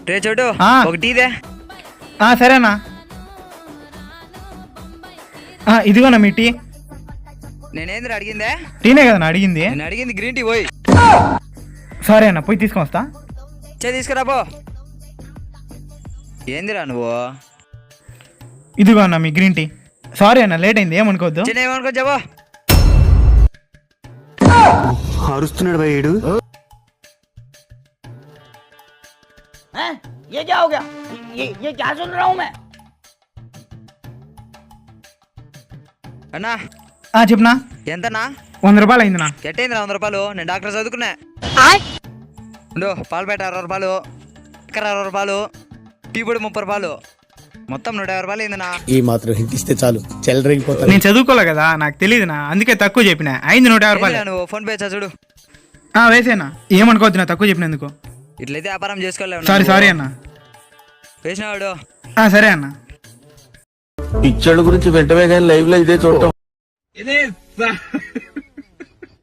రే చోటు ఒకటి ఇదే. సరేనా. ఇదిగోనా మీ టీ. నేనేంద్ర అడిగిందే? టీనే కదా అడిగింది. నేను అడిగింది గ్రీన్ టీ. పోయి సరే అన్న, పోయి తీసుకొని వస్తా. తీసుకురా పో. ఏందిరా నువ్వు? ఇదిగో అన్న మీ గ్రీన్ టీ. సారీ అన్న, లేట్ అయింది, ఏమనుకోవద్దు. ఏమనుకో చెప్పు. అరుస్తున్నాడు భయ్యుడు. ये क्या हो गया? ये क्या सुन रहा हूँ मैं? అన్నా చెప్పనా? ఎంతనా? 100 రూపాయలు అయిందినా. ఎట్టయిందిరా 100 రూపాయలు? నేను డాక్టర్ చదువుకున్నా. పాలు బయట 60 రూపాయలు, చక్కెర 60 రూపాయలు, టీ పొడి 30 రూపాయలు, మొత్తం 150 రూపాయలు అయిందినా. ఈ మాత్రం హింట్ ఇస్తే చాలు చెల్లరైపోతా. నేను చదువుకోలే కదా, నాకు తెలియదునా, అందుకే తక్కువ చెప్పిన. అయింది 150 రూపాయలు. నువ్వు ఫోన్ పే చూడు. వేసేనా, ఏమనుకోవద్దు, నా తక్కువ చెప్పినందుకు. ఇట్లయితే వ్యాపారం చేసుకోలేవు. సారీ అన్న. వేసినావాడు. సరే అన్న. పిచ్చోళ్ళ గురించి వెంటనే కానీ లైవ్ లో ఇదే చూడటం.